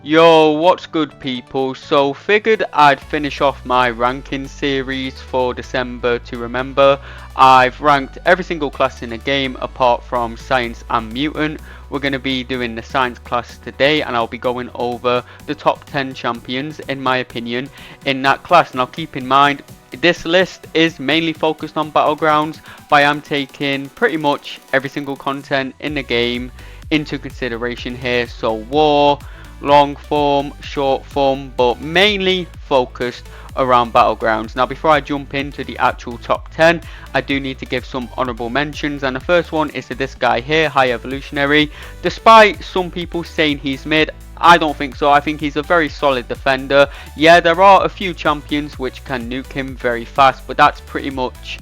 Yo, what's good people? So figured I'd finish off my ranking series for December to remember. I've ranked every single class in the game apart from Science and Mutant. We're going to be doing the Science class today and I'll be going over the top 10 champions in my opinion in that class. Now keep in mind this list is mainly focused on Battlegrounds, but I am taking pretty much every single content in the game into consideration here. So War, long form, short form, but mainly focused around Battlegrounds. Now before I jump into the actual top 10, I do need to give some honorable mentions, and the first one is to this guy here, High Evolutionary. Despite some people saying he's mid, I don't think so. I think he's a very solid defender. Yeah, there are a few champions which can nuke him very fast, but that's pretty much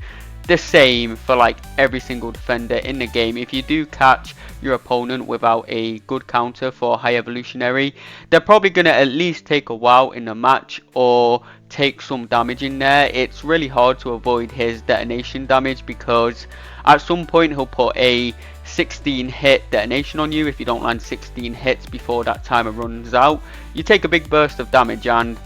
the same for like every single defender in the game. If you do catch your opponent without a good counter for High Evolutionary, they're probably going to at least take a while in the match or take some damage in there. It's really hard to avoid his detonation damage because at some point he'll put a 16 hit detonation on you. If you don't land 16 hits before that timer runs out, you take a big burst of damage, and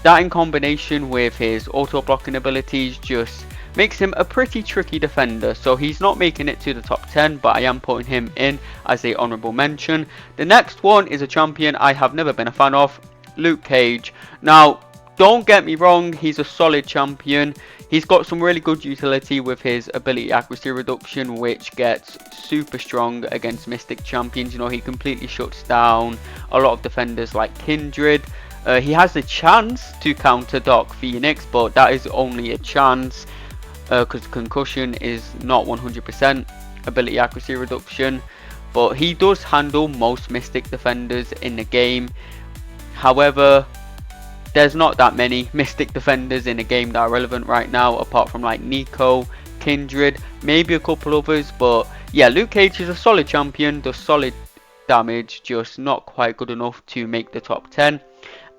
that in combination with his auto blocking abilities just makes him a pretty tricky defender. So he's not making it to the top 10, but I am putting him in as a honorable mention. The next one is a champion I have never been a fan of, Luke Cage. Now don't get me wrong, he's a solid champion. He's got some really good utility with his ability accuracy reduction, which gets super strong against Mystic champions. You know, he completely shuts down a lot of defenders like Kindred. He has a chance to counter Dark Phoenix, but that is only a chance because concussion is not 100% ability accuracy reduction. But he does handle most Mystic defenders in the game. However, there's not that many Mystic defenders in the game that are relevant right now, apart from like Nico, Kindred, maybe a couple others. But yeah, Luke Cage is a solid champion, does solid damage, just not quite good enough to make the top 10.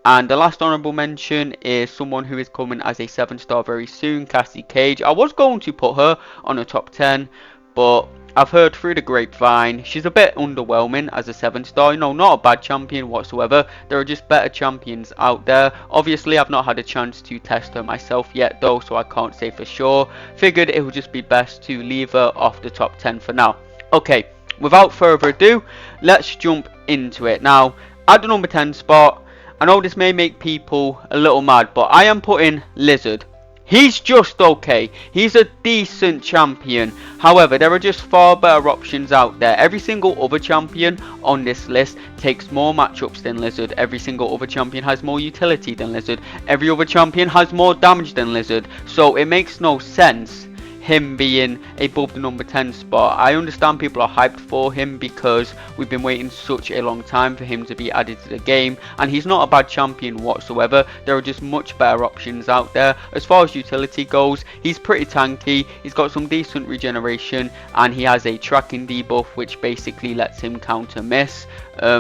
And the last honorable mention is someone who is coming as a 7-star very soon, Cassie Cage. I was going to put her on a top 10, but I've heard through the grapevine she's a bit underwhelming as a 7-star. You know, not a bad champion whatsoever. There are just better champions out there. Obviously, I've not had a chance to test her myself yet though, so I can't say for sure. Figured it would just be best to leave her off the top 10 for now. Okay, without further ado, let's jump into it. Now, at the number 10 spot, I know this may make people a little mad, but I am putting Lizard. He's just okay. He's a decent champion. However, there are just far better options out there. Every single other champion on this list takes more matchups than Lizard. Every single other champion has more utility than Lizard. Every other champion has more damage than Lizard. So it makes no sense him being above the number 10 spot. I understand people are hyped for him because we've been waiting such a long time for him to be added to the game, and he's not a bad champion whatsoever. There are just much better options out there. As far as utility goes, he's pretty tanky, he's got some decent regeneration, and he has a tracking debuff which basically lets him counter miss.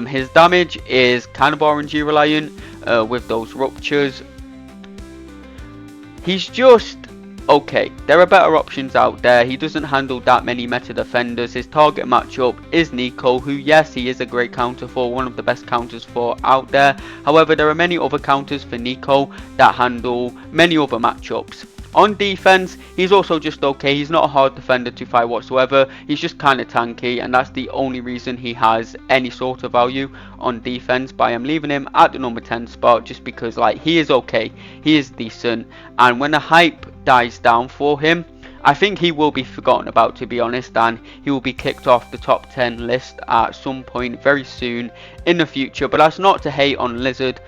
His damage is kind of RNG reliant with those ruptures. He's just okay. There are better options out there. He doesn't handle that many meta defenders. His target matchup is Nico, who, yes, he is a great counter for, one of the best counters for out there. However, there are many other counters for Nico that handle many other matchups. On defense, he's also just okay. He's not a hard defender to fight whatsoever. He's just kind of tanky, and that's the only reason he has any sort of value on defense. But I am leaving him at the number 10 spot just because, like, he is okay. He is decent, and when the hype dies down for him, I think he will be forgotten about, to be honest, and he will be kicked off the top 10 list at some point very soon in the future. But that's not to hate on Lizard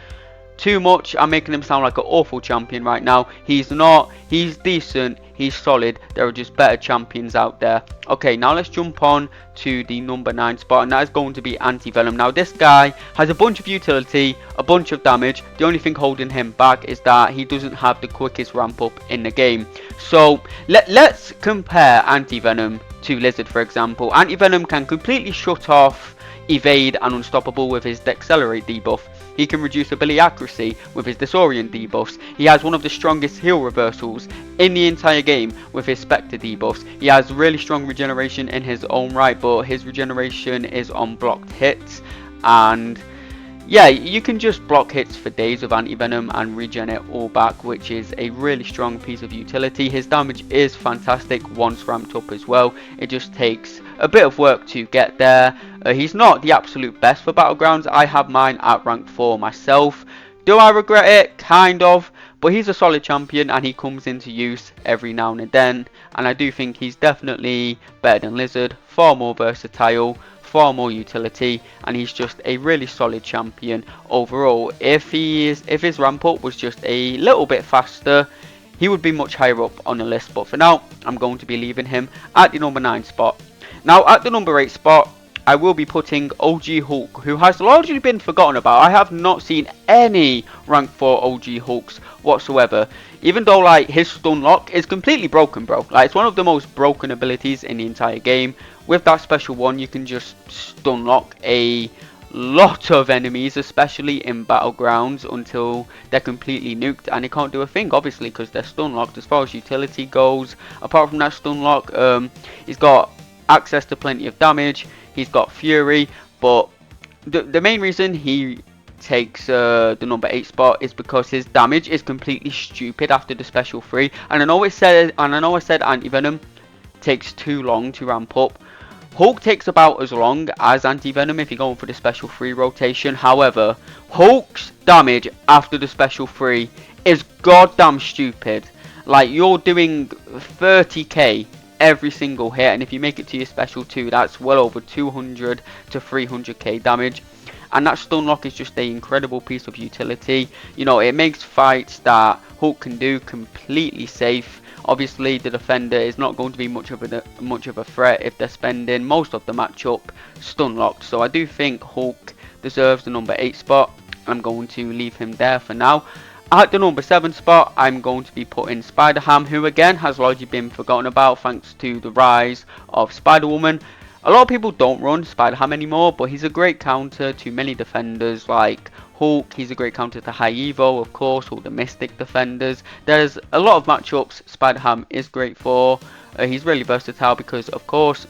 too much. I'm making him sound like an awful champion right now. He's not. He's decent. He's solid. There are just better champions out there. Okay, now let's jump on to the number 9 spot, and that is going to be Anti-Venom. Now this guy has a bunch of utility, a bunch of damage. The only thing holding him back is that he doesn't have the quickest ramp up in the game. So let's compare Anti-Venom to Lizard, for example. Anti-Venom can completely shut off, evade, and unstoppable with his Dexcelerate debuff. He can reduce ability accuracy with his Disorient debuffs. He has one of the strongest heal reversals in the entire game with his Spectre debuffs. He has really strong regeneration in his own right, but his regeneration is on blocked hits, and yeah, you can just block hits for days with Anti-Venom and regen it all back, which is a really strong piece of utility. His damage is fantastic once ramped up as well. It just takes a bit of work to get there. He's not the absolute best for Battlegrounds. I have mine at rank 4 myself. Do I regret it? Kind of. But he's a solid champion and he comes into use every now and then. And I do think he's definitely better than Lizard. Far more versatile, far more utility, and he's just a really solid champion overall. If his ramp up was just a little bit faster, he would be much higher up on the list. But for now, I'm going to be leaving him at the number 9 spot. Now at the number 8 spot, I will be putting OG Hulk, who has largely been forgotten about. I have not seen any rank 4 OG Hulks whatsoever. Even though like his stun lock is completely broken, bro. Like it's one of the most broken abilities in the entire game. With that special one, you can just stun lock a lot of enemies, especially in Battlegrounds, until they're completely nuked and they can't do a thing, obviously, because they're stun locked. As far as utility goes, apart from that stun lock, he's got access to plenty of damage. He's got Fury, but the main reason he takes the number 8 spot is because his damage is completely stupid after the special 3. And I know I said Anti-Venom takes too long to ramp up. Hulk takes about as long as Anti-Venom if you're going for the special 3 rotation. However, Hulk's damage after the special 3 is goddamn stupid. Like, you're doing 30k every single hit, and if you make it to your special 2, that's well over 200 to 300k damage. And that stun lock is just an incredible piece of utility. You know, it makes fights that Hulk can do completely safe. Obviously, the defender is not going to be much of a threat if they're spending most of the matchup stun locked. So I do think Hulk deserves the number 8 spot. I'm going to leave him there for now. At the number 7 spot, I'm going to be putting Spider-Ham, who again has largely been forgotten about thanks to the rise of Spider-Woman. A lot of people don't run Spider-Ham anymore, but he's a great counter to many defenders like Hulk. He's a great counter to High Evo, of course, all the Mystic defenders. There's a lot of matchups Spider-Ham is great for. He's really versatile because, of course,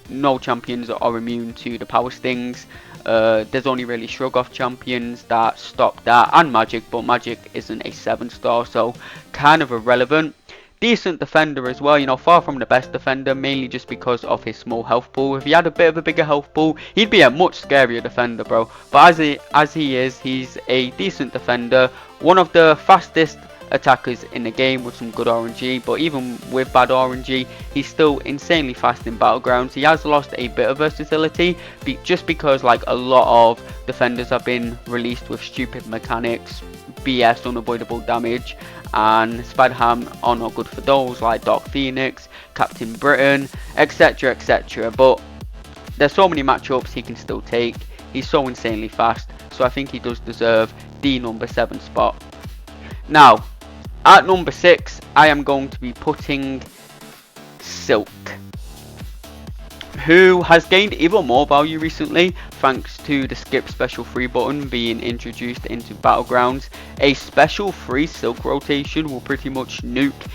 no champions are immune to the power stings. There's only really shrug off champions that stop that, and Magic, but Magic isn't a 7-star, so kind of irrelevant. Decent defender as well, you know, far from the best defender, mainly just because of his small health pool. If he had a bit of a bigger health pool, he'd be a much scarier defender, bro. But as he is, he's a decent defender, one of the fastest attackers in the game with some good RNG. But even with bad RNG, he's still insanely fast in Battlegrounds. He has lost a bit of versatility just because like a lot of defenders have been released with stupid mechanics, BS, unavoidable damage, and Spider-Ham are not good for those, like Dark Phoenix, Captain Britain, etc, etc. But there's so many matchups he can still take. He's so insanely fast, so I think he does deserve the number 7 spot. Now at number 6, I am going to be putting Silk, who has gained even more value recently thanks to the skip special 3 button being introduced into Battlegrounds. A special 3 Silk rotation will pretty much nuke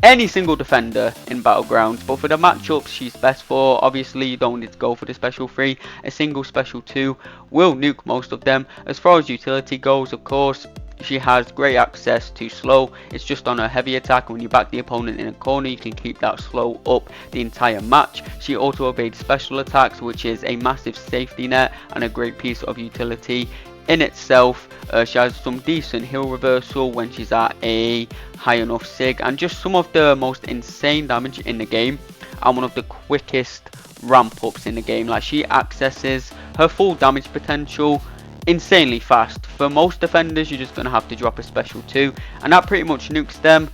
any single defender in Battlegrounds, but for the matchups she's best for, obviously you don't need to go for the special 3. A single special 2 will nuke most of them. As far as utility goes, of course, she has great access to slow. It's just on a heavy attack. When you back the opponent in a corner, you can keep that slow up the entire match. She auto evades special attacks, which is a massive safety net and a great piece of utility in itself. She has some decent heal reversal when she's at a high enough sig, and just some of the most insane damage in the game, and one of the quickest ramp ups in the game. Like, she accesses her full damage potential insanely fast. For most defenders, you're just going to have to drop a special 2, and that pretty much nukes them.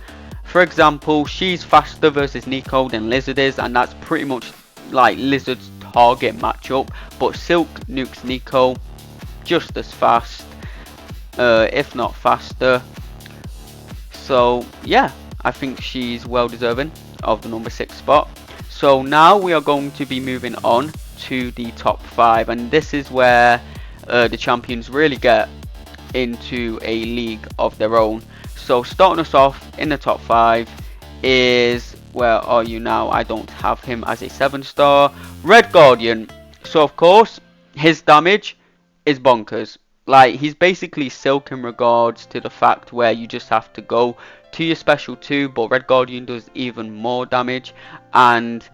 For example, she's faster versus Nico than Lizard is, and that's pretty much like Lizard's target matchup. But Silk nukes Nico just as fast, if not faster. So yeah, I think she's well deserving of the number 6 spot. So now we are going to be moving on to the top 5, and this is where the champions really get into a league of their own. So starting us off in the top 5 is, where are you now? I don't have him as a 7-star. Red Guardian. So of course his damage is bonkers. Like, he's basically Silk in regards to the fact where you just have to go to your special 2, but Red Guardian does even more damage, and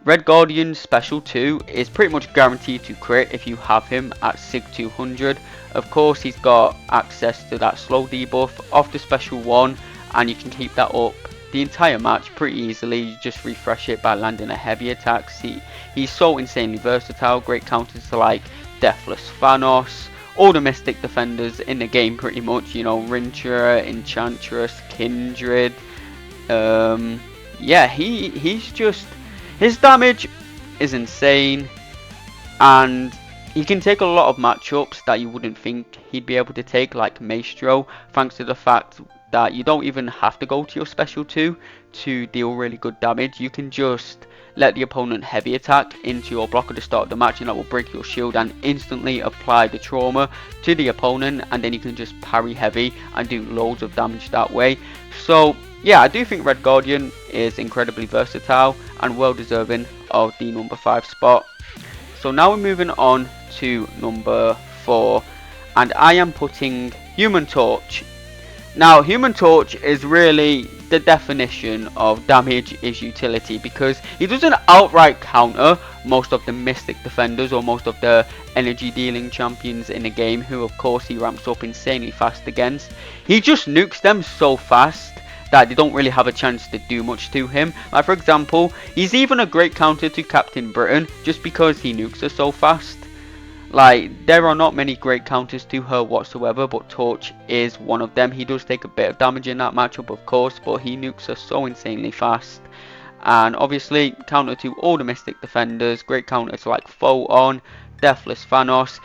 Red Guardian's special 2 is pretty much guaranteed to crit if you have him at Sig 200. Of course, he's got access to that slow debuff off the special 1, and you can keep that up the entire match pretty easily. You just refresh it by landing a heavy attack. He's so insanely versatile, great counters to like Deathless Thanos, all the Mystic defenders in the game pretty much, you know, Rintra, Enchantress, Kindred. Yeah, he's just, his damage is insane, and he can take a lot of matchups that you wouldn't think he'd be able to take, like Maestro, thanks to the fact that you don't even have to go to your special 2 to deal really good damage. You can just let the opponent heavy attack into your block at the start of the match, and that will break your shield and instantly apply the trauma to the opponent, and then you can just parry heavy and do loads of damage that way. So yeah, I do think Red Guardian is incredibly versatile and well deserving of the number 5 spot. So now we're moving on to number 4, and I am putting Human Torch. Now, Human Torch is really the definition of damage is utility, because he doesn't outright counter most of the Mystic defenders or most of the energy dealing champions in the game, who of course he ramps up insanely fast against. He just nukes them so fast that they don't really have a chance to do much to him. Like, for example, he's even a great counter to Captain Britain just because he nukes her so fast. Like, there are not many great counters to her whatsoever, but Torch is one of them. He does take a bit of damage in that matchup, of course, but he nukes her so insanely fast. And obviously, counter to all the Mystic defenders, great counters like Photon, Deathless Thanos.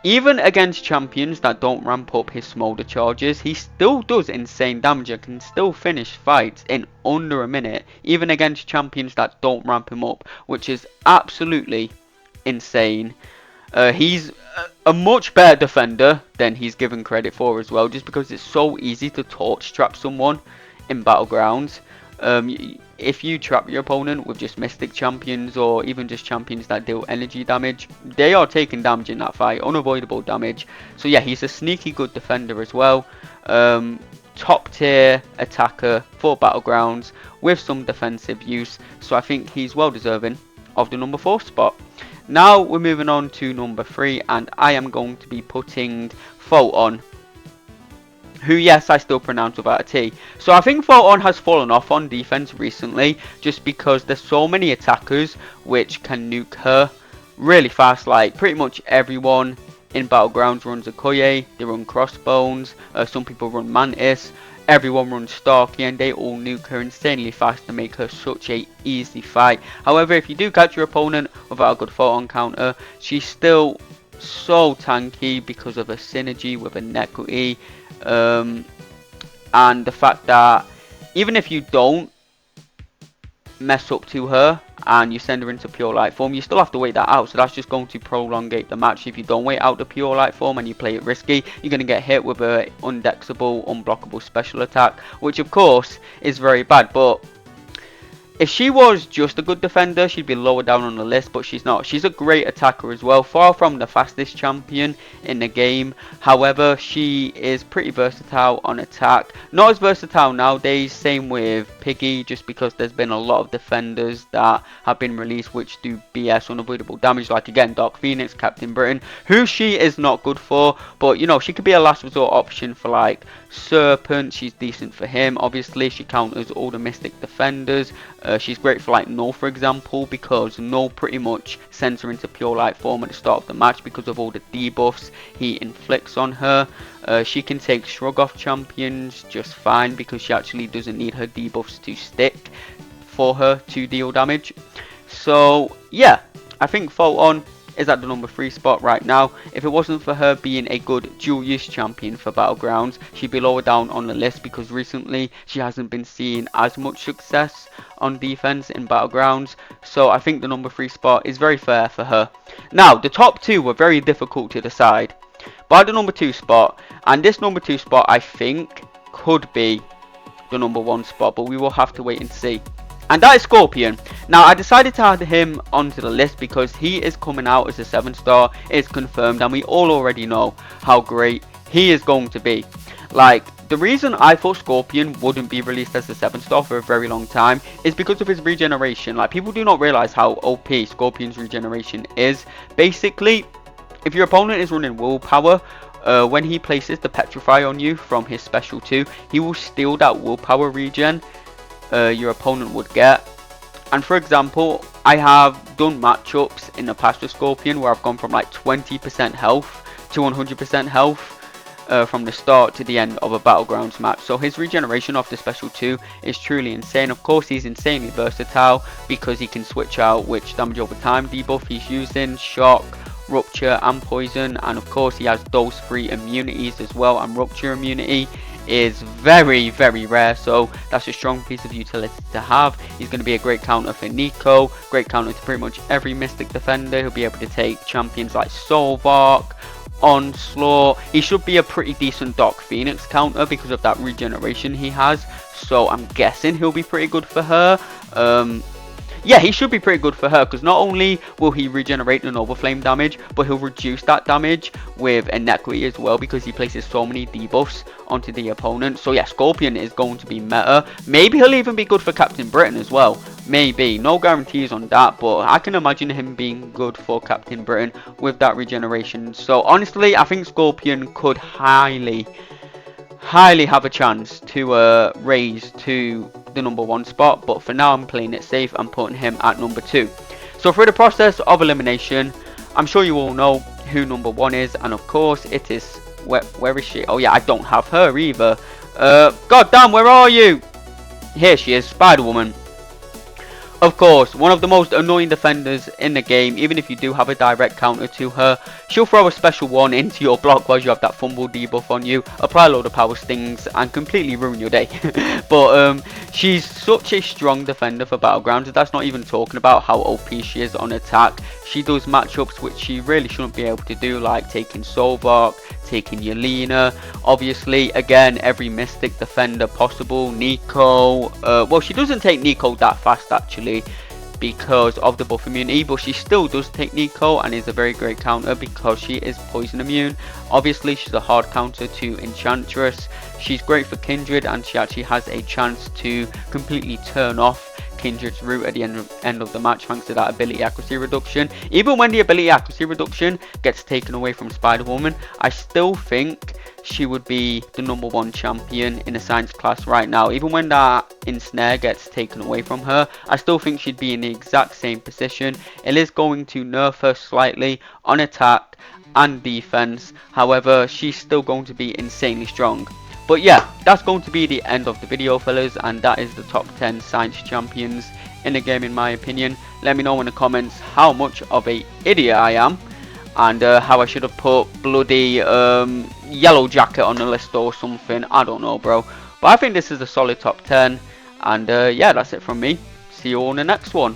Even against champions that don't ramp up his smolder charges, he still does insane damage and can still finish fights in under a minute, even against champions that don't ramp him up, which is absolutely insane. He's a much better defender than he's given credit for as well, just because it's so easy to torch trap someone in Battlegrounds. If you trap your opponent with just Mystic champions or even just champions that deal energy damage, they are taking damage in that fight, unavoidable damage. So yeah, he's a sneaky good defender as well. Top tier attacker for Battlegrounds with some defensive use, so I think he's well deserving of the number 4 spot. Now we're moving on to number 3, and I am going to be putting Photon, who, yes, I still pronounce without a T. So I think Photon has fallen off on defense recently, just because there's so many attackers which can nuke her really fast. Like, pretty much everyone in Battlegrounds runs Okoye, they run Crossbones, some people run Mantis, everyone runs Starkey, and they all nuke her insanely fast to make her such a easy fight. However, if you do catch your opponent without a good Photon counter, she's still so tanky because of her synergy with a Neko E, and the fact that even if you don't mess up to her and you send her into pure light form, you still have to wait that out, so that's just going to prolongate the match. If you don't wait out the pure light form and you play it risky, you're going to get hit with a undexable, unblockable special attack, which of course is very bad. But if she was just a good defender, she'd be lower down on the list, but she's not. She's a great attacker as well, far from the fastest champion in the game. However, she is pretty versatile on attack. Not as versatile nowadays, same with Piggy, just because there's been a lot of defenders that have been released which do BS unavoidable damage, like again Dark Phoenix, Captain Britain, who she is not good for, but you know, she could be a last resort option for like Serpent. She's decent for him. Obviously, she counters all the Mystic defenders. She's great for like Null, for example, because Null pretty much sends her into pure light form at the start of the match because of all the debuffs he inflicts on her. She can take Shrug off champions just fine because she actually doesn't need her debuffs to stick for her to deal damage. So yeah, I think Photon is at the number 3 spot right now. If it wasn't for her being a good dual use champion for Battlegrounds, she'd be lower down on the list because recently she hasn't been seeing as much success on defense in Battlegrounds. So I think the number 3 spot is very fair for her. Now, the top 2 were very difficult to decide. By the number 2 spot, and this number 2 spot I think could be the number 1 spot, but we will have to wait and see. And that is Scorpion. Now, I decided to add him onto the list because he is coming out as a 7-star. It's confirmed, and we all already know how great he is going to be. Like, the reason I thought Scorpion wouldn't be released as a 7-star for a very long time is because of his regeneration. Like, people do not realize how OP Scorpion's regeneration is. Basically, if your opponent is running willpower, when he places the Petrify on you from his special 2, he will steal that willpower regen your opponent would get. And for example, I have done matchups in the past with Scorpion where I've gone from like 20% health to 100% health from the start to the end of a Battlegrounds match. So his regeneration off the special 2 is truly insane. Of course, he's insanely versatile because he can switch out which damage over time debuff he's using, shock, rupture and poison, and of course he has those 3 immunities as well, and rupture immunity is very, very rare, so that's a strong piece of utility to have. He's going to be a great counter for Nico, great counter to pretty much every Mystic defender. He'll be able to take champions like Solvark, Onslaught. He should be a pretty decent Dark Phoenix counter because of that regeneration he has, so I'm guessing he'll be pretty good for her. Yeah, he should be pretty good for her because not only will he regenerate the Nova Flame damage, but he'll reduce that damage with Iniquity as well because he places so many debuffs onto the opponent. So yeah, Scorpion is going to be meta. Maybe he'll even be good for Captain Britain as well. Maybe. No guarantees on that, but I can imagine him being good for Captain Britain with that regeneration. So honestly, I think Scorpion could highly have a chance to raise to the #1 spot, but for now I'm playing it safe and putting him at #2. So through the process of elimination, I'm sure you all know who #1 is, and of course it is where is she? Oh yeah, I don't have her either. God damn, where are you? Here she is, Spider-Woman. Of course, one of the most annoying defenders in the game. Even if you do have a direct counter to her, she'll throw a special 1 into your block while you have that fumble debuff on you, apply a load of power stings and completely ruin your day. But she's such a strong defender for Battlegrounds. That's not even talking about how OP she is on attack. She does matchups which she really shouldn't be able to do, like taking Solvark, taking Yelena, obviously again every Mystic defender possible, Nico. Well, she doesn't take Nico that fast actually because of the buff immunity, but she still does take Nico and is a very great counter because she is poison immune. Obviously she's a hard counter to Enchantress. She's great for Kindred and she actually has a chance to completely turn off Kindred's route at the end of the match thanks to that ability accuracy reduction. Even when the ability accuracy reduction gets taken away from Spider-Woman, I still think she would be the #1 champion in the science class right now. Even when that ensnare gets taken away from her, I still think she'd be in the exact same position. It is going to nerf her slightly on attack and defense, however she's still going to be insanely strong. But yeah, that's going to be the end of the video, fellas, and that is the top 10 science champions in the game in my opinion. Let me know in the comments how much of a idiot I am and how I should have put bloody Yellow Jacket on the list or something. I don't know, bro, but I think this is a solid top 10, and yeah, that's it from me. See you all in the next one.